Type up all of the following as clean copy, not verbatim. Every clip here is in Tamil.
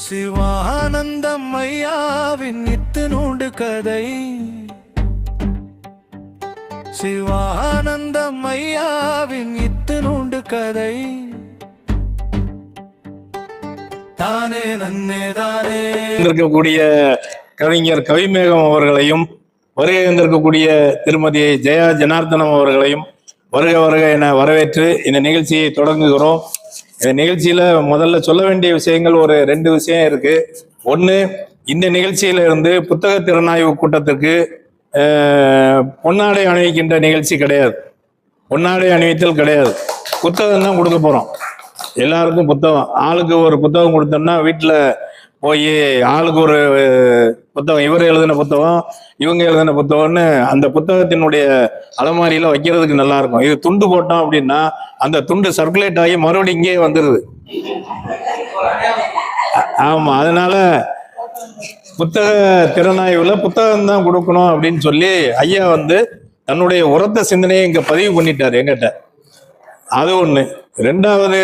சிவானந்தம் ஐயாவின் இத்தினூண்டு கதை. சிவானந்தம் ஐயாவின் இத்தினூண்டு கதை. தானே நன்னே தானே இருக்கக்கூடிய கவிஞர் கவிமேகம் அவர்களையும், வருகை வந்திருக்கக்கூடிய திருமதி ஜெயா ஜனார்த்தனம் அவர்களையும் வருக வருக என வரவேற்று இந்த நிகழ்ச்சியை தொடங்குகிறோம். இந்த நிகழ்ச்சியில முதல்ல சொல்ல வேண்டிய விஷயங்கள் ஒரு 2 விஷயம் இருக்கு. ஒன்று, இந்த நிகழ்ச்சியில இருந்து புத்தக திறனாய்வு கூட்டத்திற்கு பொன்னாடை அணிவிக்கின்ற நிகழ்ச்சி கிடையாது. பொன்னாடை அணிவித்தல் கிடையாது. புத்தகம் தான் கொடுக்க போறோம். எல்லாருக்கும் புத்தகம், ஆளுக்கு ஒரு புத்தகம் கொடுத்தோம்னா வீட்டில் போய் ஆளுக்கு ஒரு புத்தகம், இவர் எழுதின புத்தகம் இவங்க எழுதின புத்தகம்னு அந்த புத்தகத்தினுடைய அலமாரியில வைக்கிறதுக்கு நல்லா இருக்கும். இது துண்டு போட்டோம் அப்படின்னா அந்த துண்டு சர்க்குலேட் ஆகி மறுபடியும் இங்கே வந்துடுது. ஆமா, அதனால புத்தக திறனாய்வுல புத்தகம் தான் கொடுக்கணும் அப்படின்னு சொல்லி ஐயா தன்னுடைய உரத்த சிந்தனையை இங்க பதிவு பண்ணிட்டாரு என்கிட்ட. அது ஒண்ணு. 2வது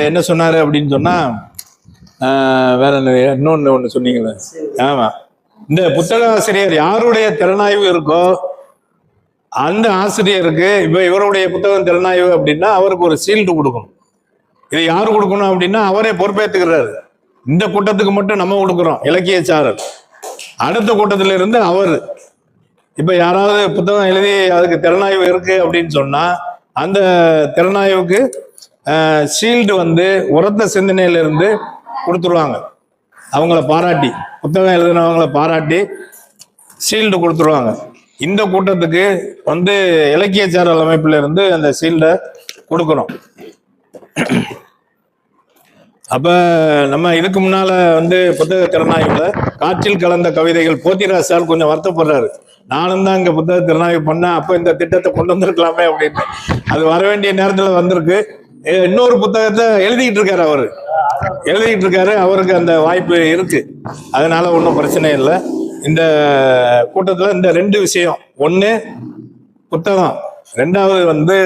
என்ன சொன்னாரு அப்படின்னு சொன்னா, வேற இன்னொன்னு ஒண்ணு சொன்னீங்களே. ஆமா, இந்த புத்தக ஆசிரியர் யாருடைய திறனாய்வு இருக்கோ அந்த ஆசிரியருக்கு, இப்ப இவருடைய புத்தகம் திறனாய்வு அப்படின்னா அவருக்கு ஒரு சீல்டு கொடுக்கணும். இது யாரு கொடுக்கணும் அப்படின்னா அவரே பொறுப்பேற்றுக்கிறாரு. இந்த கூட்டத்துக்கு மட்டும் நம்ம கொடுக்குறோம் இலக்கியச்சாரர். அடுத்த கூட்டத்துல இருந்து அவர், இப்ப யாராவது புத்தகம் எழுதி அதுக்கு திறனாய்வு இருக்கு அப்படின்னு சொன்னா அந்த திறனாய்வுக்கு ஷீல்டு உரத்த சிந்தனையில இருந்து கொடுத்துருவாங்க. அவங்கள பாராட்டி, புத்தகம் எழுதினவங்கள பாராட்டி ஷீல்டு கொடுத்துருவாங்க. இந்த கூட்டத்துக்கு இலக்கியச்சாரல் அமைப்புல இருந்து அந்த ஷீல்டை கொடுக்கணும். அப்ப நம்ம இதுக்கு முன்னால புத்தக திறனாய்வுல காற்றில் கலந்த கவிதைகள் போத்திராஜ் சார் கொஞ்சம் வருத்தப்படுறாரு. நானும் தான் இங்க புத்தக திறனாய்வு பண்ணேன், அப்ப இந்த திட்டத்தை கொண்டு வந்திருக்கலாமே அப்படின்னு. அது வர வேண்டிய நேரத்துல வந்திருக்கு. இன்னொரு புத்தகத்தை எழுதிக்கிட்டு இருக்காரு. அவருக்கு அந்த வாய்ப்பு இருக்கு. அதனால ஒன்றும் பிரச்சனை இல்லை. இந்த கூட்டத்துல இந்த 2 விஷயம், ஒண்ணு புத்தகம், 2வது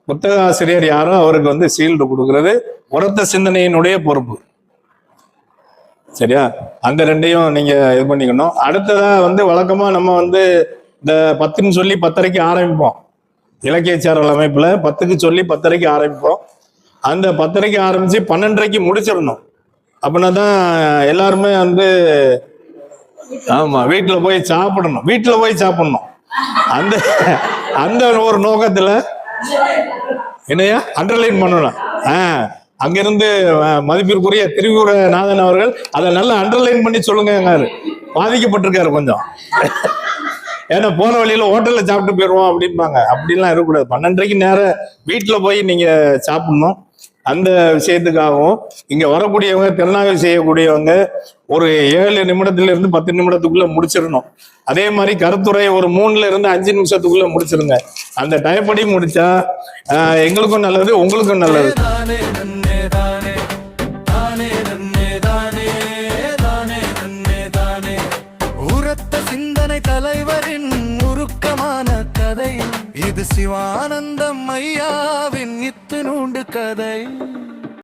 புத்தக ஆசிரியர் யாரோ அவருக்கு ஷீல்டு கொடுக்கறது உரத்த சிந்தனையினுடைய பொறுப்பு. சரியா? அந்த 2ஐயும் நீங்க இது பண்ணிக்கணும். அடுத்ததா வழக்கமா நம்ம இந்த 10ன்னு சொல்லி 10:30க்கு ஆரம்பிப்போம். இலக்கியச்சாரல் அமைப்புல 10க்கு சொல்லி 10:30க்கு ஆரம்பிப்போம். அந்த 10:30க்கு ஆரம்பிச்சு 12:30க்கு முடிச்சிடணும். அப்படின்னா தான் எல்லாருமே ஆமா வீட்டுல போய் சாப்பிடணும். அந்த அந்த ஒரு நோக்கத்துல என்னையா அண்டர்லைன் பண்ணணும். அங்கிருந்து மதிப்பிற்குரிய திரிபுரநாதன் அவர்கள் அதை நல்லா அண்டர்லைன் பண்ணி சொல்லுங்க. பாதிக்கப்பட்டிருக்காரு கொஞ்சம். ஏன்னா போன வழியில ஹோட்டல்ல சாப்பிட்டு போயிடுவோம் அப்படின்பாங்க. அப்படிலாம் இருக்கக்கூடாது. 12:30க்கு நேரம் வீட்டுல போய் நீங்க சாப்பிடணும். அந்த விஷயத்துக்காகவும் இங்க வரக்கூடியவங்க, திறனாய்வு செய்யக்கூடியவங்க ஒரு 7 நிமிடத்துல இருந்து 10 நிமிடத்துக்குள்ள முடிச்சிடணும். அதே மாதிரி கருத்துரை ஒரு 3ல இருந்து 5 நிமிஷத்துக்குள்ள முடிச்சிருங்க. அந்த டைப்படி முடிச்சா எங்களுக்கும் நல்லது, உங்களுக்கும் நல்லது. சிந்தனை தலைவரின் உருக்கமான கதை இது. சிவானந்தம் ஐயாவின் இத்தினூண்டு கதை.